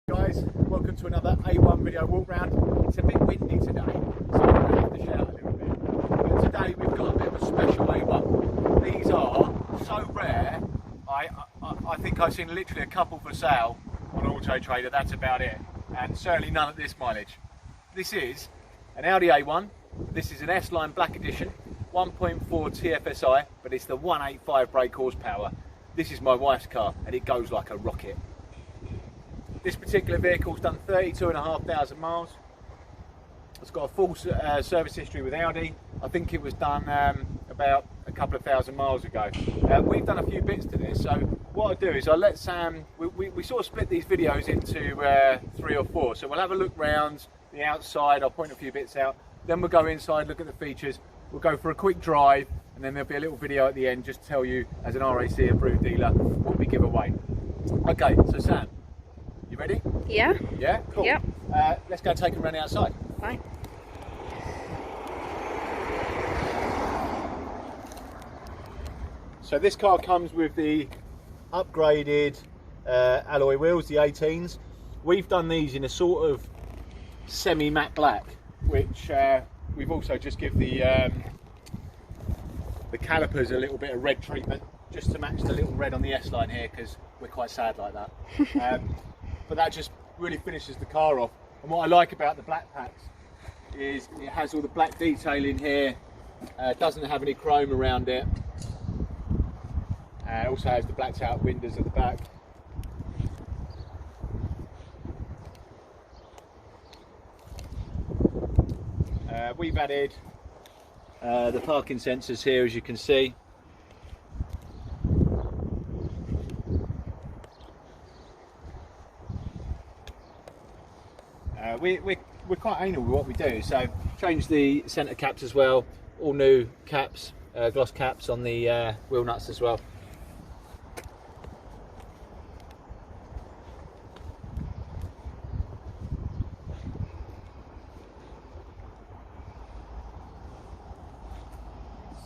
Guys, welcome to another A1 video walk round. It's a bit windy today, so I'm going to have to shout a little bit. But today we've got a bit of a special A1. These are so rare, I think I've seen literally a couple for sale on Auto Trader, that's about it. And certainly none at this mileage. This is an Audi A1, this is an SLine Black Edition, 1.4 TFSi, but it's the 185 brake horsepower. This is my wife's car and it goes like a rocket. This particular vehicle's done 32,500 miles. It's got a full service history with Audi. I think it was done about a couple of thousand miles ago. We've done a few bits to this, so what I do is I let Sam, we sort of split these videos into 3 or 4. So we'll have a look round the outside, I'll point a few bits out, then we'll go inside, look at the features, we'll go for a quick drive, and then there'll be a little video at the end just to tell you, as an RAC approved dealer, what we give away. Okay, so Sam, you ready? Yeah. Yeah? Cool. Yep. Let's go take a run outside. Fine. So this car comes with the upgraded alloy wheels, the 18s. We've done these in a sort of semi-matte black, which we've also just give the calipers a little bit of red treatment, just to match the little red on the S-Line here, because we're quite sad like that. But that just really finishes the car off. And what I like about the black packs is it has all the black detailing here, doesn't have any chrome around it. It also has the blacked out windows at the back. We've added the parking sensors here, as you can see. We're quite anal with what we do, so change the centre caps as well, all new caps, gloss caps on the wheel nuts as well.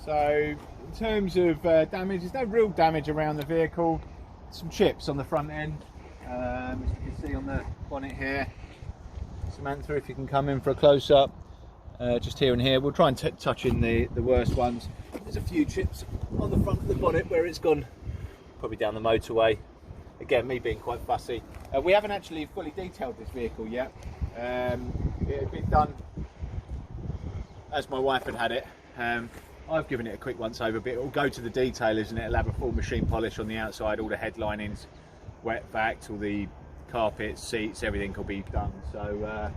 So in terms of damage, there's no real damage around the vehicle. Some chips on the front end, as you can see on the bonnet here. Samantha, if you can come in for a close-up, just here and here. We'll try and touch in the worst ones. There's a few chips on the front of the bonnet where it's gone probably down the motorway. Again, me being quite fussy. We haven't actually fully detailed this vehicle yet. It had been done as my wife had it. I've given it a quick once over, but it'll go to the detailers and it'll have a full machine polish on the outside, all the headlinings, wet vac, all the carpets, seats, everything will be done. So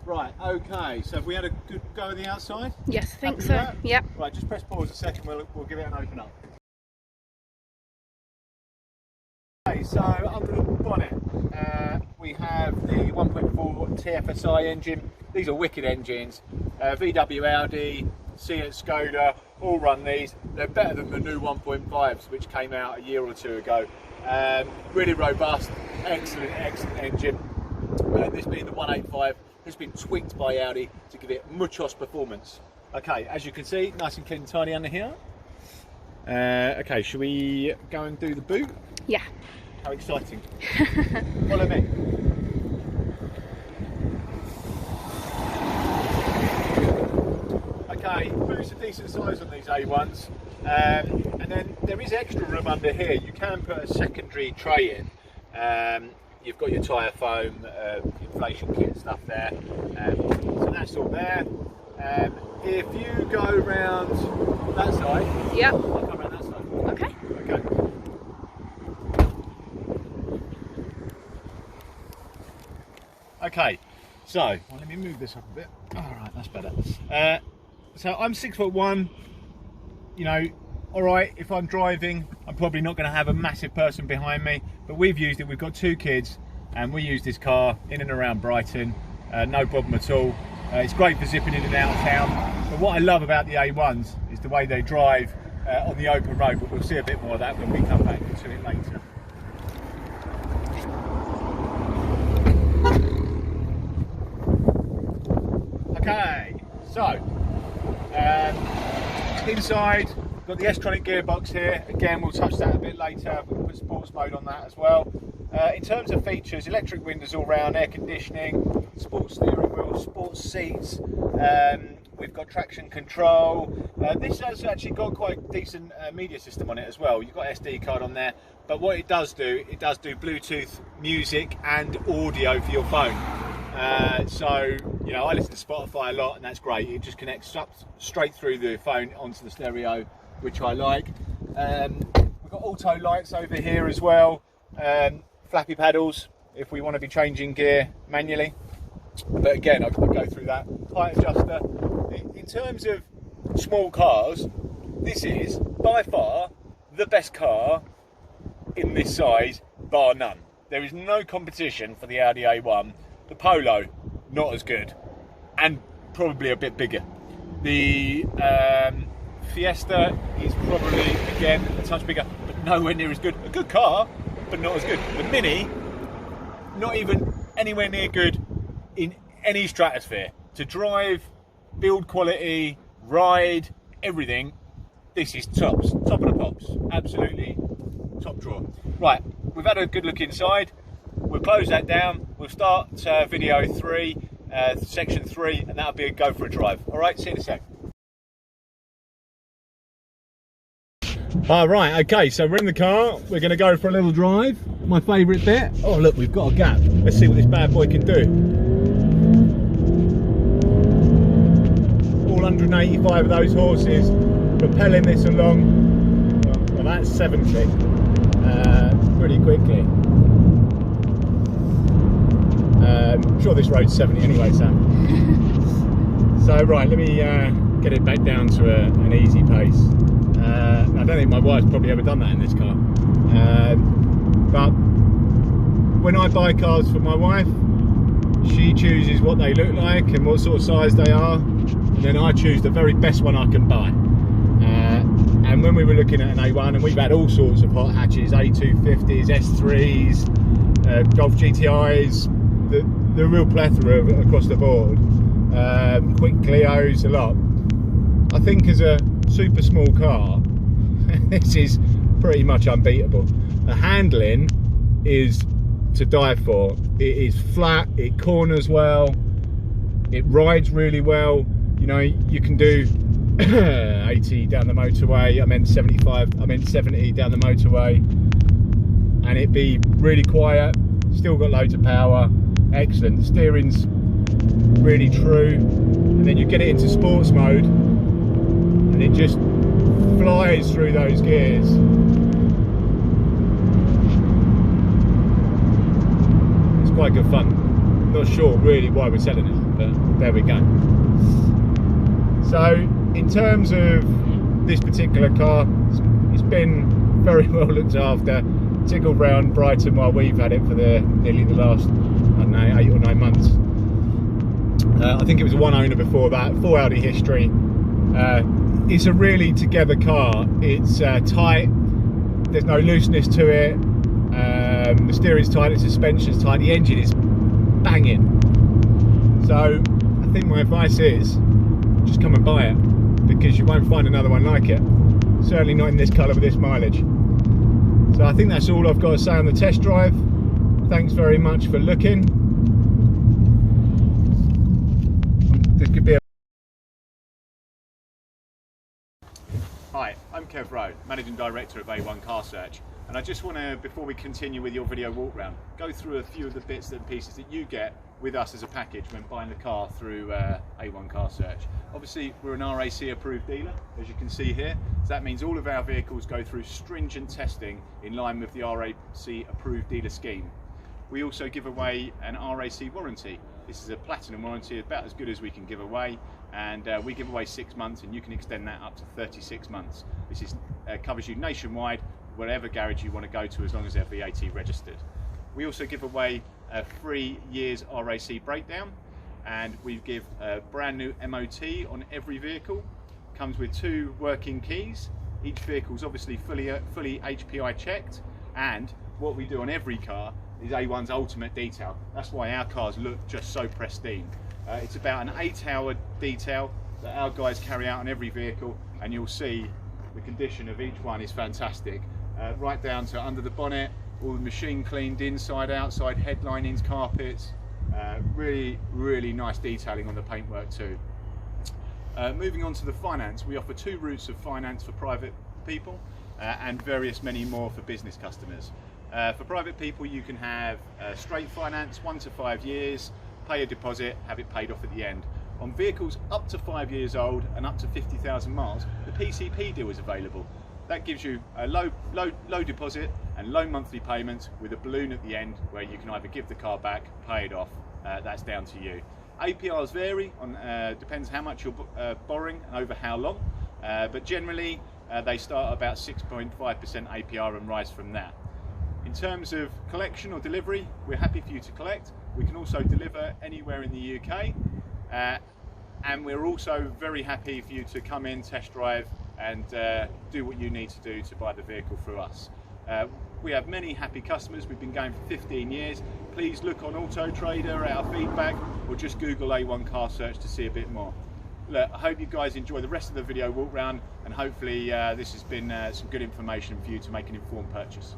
right, okay, so have we had a good go of the outside? Yes, I think so. Yep. Right, just press pause a second, we'll give it an open up. Okay, so under the bonnet we have the 1.4 TFSi engine. These are wicked engines. VW, Audi, Seat, Skoda, all run these. They're better than the new 1.5s which came out a year or two ago. Really robust, excellent engine. This being the 185, has been tweaked by Audi to give it muchos performance. Okay, as you can see, nice and clean and tidy under here. Okay, shall we go and do the boot? Yeah. How exciting. Follow me. Okay, boot's a decent size on these A1s. And then there is extra room under here. You can put a secondary tray in. You've got your tyre foam, inflation kit and stuff there. So that's all there. If you go around that side, yep. I'll come around that side. Okay. Okay. Okay, so well, let me move this up a bit. All right, that's better. So I'm 6'1". You know, all right, if I'm driving, I'm probably not going to have a massive person behind me, but we've used it. We've got 2 kids, and we use this car in and around Brighton. No problem at all. It's great for zipping in and out of town. But what I love about the A1s is the way they drive on the open road. But we'll see a bit more of that when we come back to it later. Okay, so inside Got the STronic gearbox here. Again, we'll touch that a bit later. We'll put sports mode on that as well. In terms of features, electric windows all round, air conditioning, sports steering wheel, sports seats. We've got traction control. This has actually got quite a decent media system on it as well. You've got SD card on there, but what it does do Bluetooth music and audio for your phone. So, you know, I listen to Spotify a lot, and that's great. It just connects up straight through the phone onto the stereo, which I like. We've got auto lights over here as well. Flappy paddles if we want to be changing gear manually. But again, I'll go through that. Height adjuster. In terms of small cars, this is by far the best car in this size, bar none. There is no competition for the Audi A1. The Polo, not as good, and probably a bit bigger. The Fiesta is probably, again, a touch bigger, but nowhere near as good. A good car, but not as good. The Mini, not even anywhere near good in any stratosphere. To drive, build quality, ride, everything, this is tops. Top of the pops. Absolutely top drawer. Right, we've had a good look inside. We'll close that down. We'll start video 3, section 3, and that'll be a go for a drive. All right, see you in a sec. All right, okay, so we're in the car. We're going to go for a little drive. My favourite bit. Oh, look, we've got a gap. Let's see what this bad boy can do. All 185 of those horses propelling this along. Well, that's 70 pretty quickly. I'm sure this road's 70 anyway, Sam. So right, let me get it back down to an easy pace. I don't think my wife's probably ever done that in this car. But when I buy cars for my wife, she chooses what they look like and what sort of size they are, and then I choose the very best one I can buy. And when we were looking at an A1, and we've had all sorts of hot hatches, A250s, S3s, Golf GTIs, the real plethora across the board, quick Clios, a lot. I think as a super small car, this is pretty much unbeatable. The handling is to die for. It is flat, it corners well, it rides really well. You know, you can do 80 down the motorway, I meant 75, I meant 70 down the motorway, and it'd be really quiet, still got loads of power. Excellent. The steering's really true, and then you get it into sports mode and it just flies through those gears. It's quite good fun. Not sure really why we're selling it, but there we go. So in terms of this particular car, it's been very well looked after, tickled round Brighton while we've had it for nearly the last, I don't know, 8 or 9 months. I think it was one owner before that, full Audi history. It's a really together car. It's tight, there's no looseness to it, the steering's tight, the suspension's tight, the engine is banging. So I think my advice is just come and buy it, because you won't find another one like it. Certainly not in this colour with this mileage. So I think that's all I've got to say on the test drive. Thanks very much for looking. This could be a... Hi, I'm Kev Rowe, Managing Director of A1 Car Search, and I just want to, before we continue with your video walk round, go through a few of the bits and pieces that you get with us as a package when buying the car through A1 Car Search. Obviously, we're an RAC approved dealer, as you can see here, so that means all of our vehicles go through stringent testing in line with the RAC approved dealer scheme. We also give away an RAC warranty. This is a platinum warranty, about as good as we can give away, and we give away 6 months, and you can extend that up to 36 months. This is, covers you nationwide, wherever garage you want to go to, as long as they're VAT registered. We also give away a 3 years RAC breakdown, and we give a brand new MOT on every vehicle. Comes with 2 working keys. Each vehicle is obviously fully HPI checked, and what we do on every car is A1's ultimate detail. That's why our cars look just so pristine. It's about an 8-hour detail that our guys carry out on every vehicle, and you'll see the condition of each one is fantastic, right down to under the bonnet, all the machine cleaned inside, outside, headlinings, carpets. Really nice detailing on the paintwork too. Moving on to the finance, we offer 2 routes of finance for private people and many more for business customers. For private people, you can have straight finance, 1 to 5 years, pay a deposit, have it paid off at the end. On vehicles up to 5 years old and up to 50,000 miles, the PCP deal is available. That gives you a low deposit and low monthly payments with a balloon at the end where you can either give the car back, pay it off. That's down to you. APRs vary, depends how much you're borrowing and over how long, but generally they start at about 6.5% APR and rise from that. In terms of collection or delivery, we're happy for you to collect. We can also deliver anywhere in the UK, and we're also very happy for you to come in, test drive, and do what you need to do to buy the vehicle through us. We have many happy customers. We've been going for 15 years. Please look on Auto Trader, our feedback, or just Google A1 car search to see a bit more. Look, I hope you guys enjoy the rest of the video walk round, and hopefully this has been some good information for you to make an informed purchase.